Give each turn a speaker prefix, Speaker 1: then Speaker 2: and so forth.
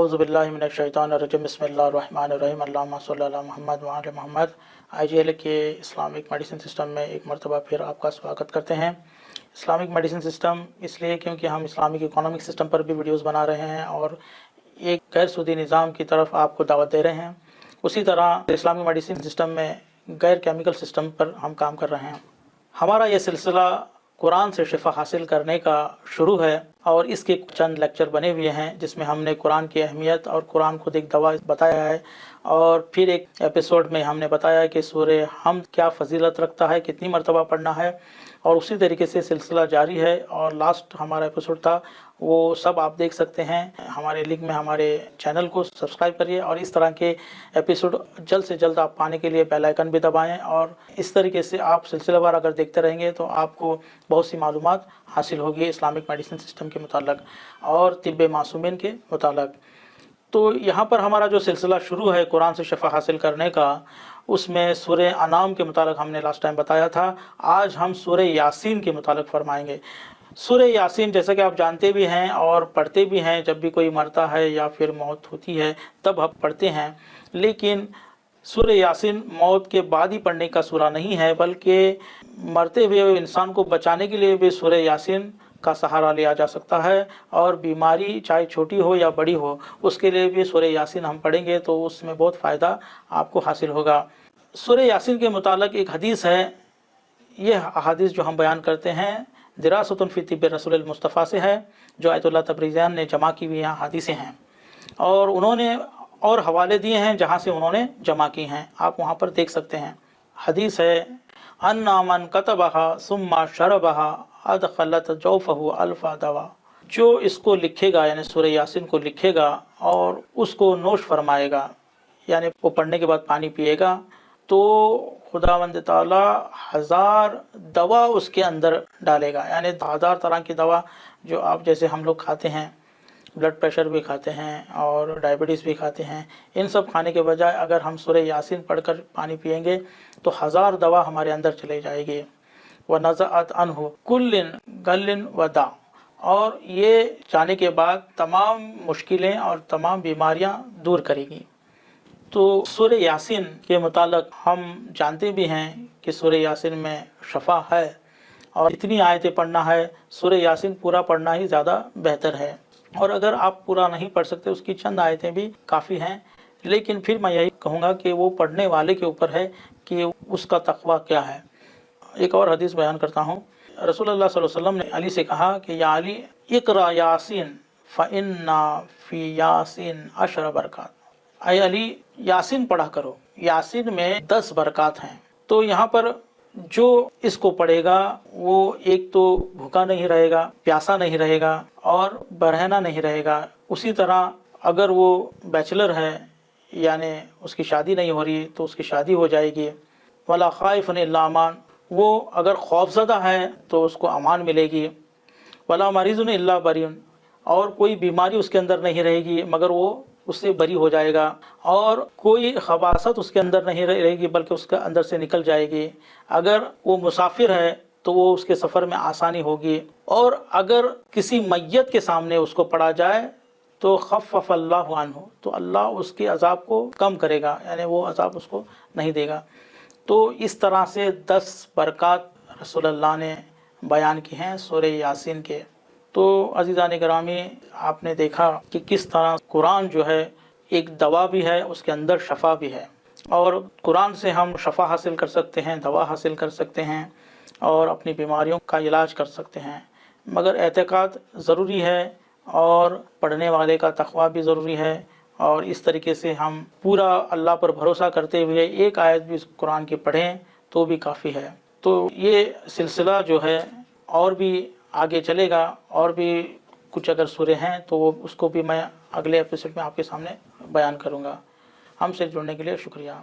Speaker 1: औज़ु बिल्लाहि मिनश शैतानिर रजीम बिस्मिल्लाहिर रहमानिर रहीम अल्लाहुम्मा सल्लि अला मुहम्मद व आले मुहम्मद। IGL के इस्लामिक मेडिसिन सिस्टम में एक मरतबा फिर आपका स्वागत करते हैं। इस्लामिक मेडिसिन सिस्टम इसलिए क्योंकि हम इस्लामिक इकोनॉमिक सिस्टम पर भी वीडियोस बना रहे हैं और एक गैर सूदी निज़ाम की तरफ आपको दावत दे रहे हैं। उसी तरह इस्लामिक मेडिसिन सिस्टम में गैर केमिकल सिस्टम पर हम काम कर रहे हैं। हमारा ये सिलसिला कुरान से शिफा हासिल करने का शुरू है और इसके चंद लेक्चर बने हुए हैं जिसमें हमने कुरान की अहमियत और कुरान खुद एक दवा बताया है। और फिर एक एपिसोड में हमने बताया कि सूरह हमद क्या फजीलत रखता है, कितनी मरतबा पढ़ना है, और उसी तरीके से सिलसिला जारी है। और लास्ट हमारा एपिसोड था, वो सब आप देख सकते हैं हमारे लिंक में। हमारे चैनल को सब्सक्राइब करिए और इस तरह के एपिसोड जल्द से जल्द आप पाने के लिए बेल आइकन भी दबाएं। और इस तरीके से आप सिलसिलेवार अगर देखते रहेंगे तो आपको बहुत सी मालूमात हासिल होगी इस्लामिक मेडिसिन सिस्टम के मुतालिक और तिब्बे मासूमीन के मुतालिक। तो यहाँ पर हमारा जो सिलसिला शुरू है कुरान से शिफा हासिल करने का, उसमें सूरह अनाम के मुतालिक हमने लास्ट टाइम बताया था। आज हम सूरह यासीन के मुतालिक फरमाएंगे। सूरह यासीन जैसा कि आप जानते भी हैं और पढ़ते भी हैं, जब भी कोई मरता है या फिर मौत होती है तब हम पढ़ते हैं। लेकिन सूरह यासीन मौत के बाद ही पढ़ने का सूरा नहीं है, बल्कि मरते हुए इंसान को बचाने के लिए भी सूरह यासीन का सहारा लिया जा सकता है। और बीमारी चाहे छोटी हो या बड़ी हो, उसके लिए भी सूरह यासीन हम पढ़ेंगे तो उसमें बहुत फ़ायदा आपको हासिल होगा। सूरह यासीन के मुतालिक एक हदीस है। यह हदीस जो हम बयान करते हैं दिरासतुन फ़ी तिब्बि रसूलिल मुस्तफ़ा से है, जो आयतुल्लाह तबरीज़ियान ने जमा की हुई यहाँ हदीसें हैं और उन्होंने और हवाले दिए हैं जहाँ से उन्होंने जमा की हैं, आप वहाँ पर देख सकते हैं। हदीस है अन्ना मन कतबहा सुम्मा शरबहा अदखलत जौफहु अल्फा दवा। जो इसको लिखेगा यानी सूरह यासीन को लिखेगा और उसको नोश फरमाएगा, यानी वो पढ़ने के बाद पानी पिएगा, तो खुदावंद ताला 1000 दवा उसके अंदर डालेगा। यानी 1000 तरह की दवा जो आप जैसे हम लोग खाते हैं, ब्लड प्रेशर भी खाते हैं और डायबिटीज़ भी खाते हैं, इन सब खाने के बजाय अगर हम सूरह यासीन पढ़कर पानी पिएंगे तो 1000 दवा हमारे अंदर चली जाएगी। व नज़अत अन्हु कुल्लिन गल्लिन वदा, और ये जाने के बाद तमाम मुश्किलें और तमाम बीमारियां दूर करेगी। तो सूरह यासीन के मुतालिक हम जानते भी हैं कि सूरह यासीन में शफा है और इतनी आयतें पढ़ना है। सूरह यासीन पूरा पढ़ना ही ज़्यादा बेहतर है, और अगर आप पूरा नहीं पढ़ सकते उसकी चंद आयतें भी काफ़ी हैं। लेकिन फिर मैं यही कहूँगा कि वो पढ़ने वाले के ऊपर है कि उसका तक़वा क्या है। एक और हदीस बयान करता हूँ। रसूलुल्लाह सल्लल्लाहु अलैहि वसल्लम ने अली से कहा कि या अली इक़रा यासीन फ़इन्ना फ़ी यासीन 10 बरक़ात। अय अली यासीन पढ़ा करो, यासीन में 10 बरक़ात हैं। तो यहाँ पर जो इसको पढ़ेगा वो एक तो भूखा नहीं रहेगा, प्यासा नहीं रहेगा और बरहना नहीं रहेगा। उसी तरह अगर वो बैचलर है यानी उसकी शादी नहीं हो रही तो उसकी शादी हो जाएगी। वला खाइफुन इल्ला अमान, वो अगर खौफज़दा है तो उसको अमान मिलेगी। वला मरीज़ुन इल्ला बरीउन, और कोई बीमारी उसके अंदर नहीं रहेगी मगर वो उससे बरी हो जाएगा। और कोई खबासत उसके अंदर नहीं रहेगी बल्कि उसके अंदर से निकल जाएगी। अगर वो मुसाफिर है तो वो उसके सफ़र में आसानी होगी। और अगर किसी मैयत के सामने उसको पढ़ा जाए तो खफ़फ़ अल्लाहु अन्हु, तो अल्लाह उसके अज़ाब को कम करेगा, यानी वो अज़ाब उसको नहीं देगा। तो इस तरह से 10 बरक़ात रसूलुल्लाह ने बयान की हैं सूरह यासीन के। तो अज़ीज़ान गिरामी, आपने देखा कि किस तरह कुरान जो है एक दवा भी है, उसके अंदर शफा भी है। और कुरान से हम शफा हासिल कर सकते हैं, दवा हासिल कर सकते हैं और अपनी बीमारियों का इलाज कर सकते हैं। मगर एतक़ाद ज़रूरी है और पढ़ने वाले का तक़वा भी ज़रूरी है। और इस तरीके से हम पूरा अल्लाह पर भरोसा करते हुए एक आयत भी कुरान की पढ़ें तो भी काफ़ी है। तो ये सिलसिला जो है और भी आगे चलेगा, और भी कुछ अगर सूरह हैं तो उसको भी मैं अगले एपिसोड में आपके सामने बयान करूँगा। हमसे जुड़ने के लिए शुक्रिया।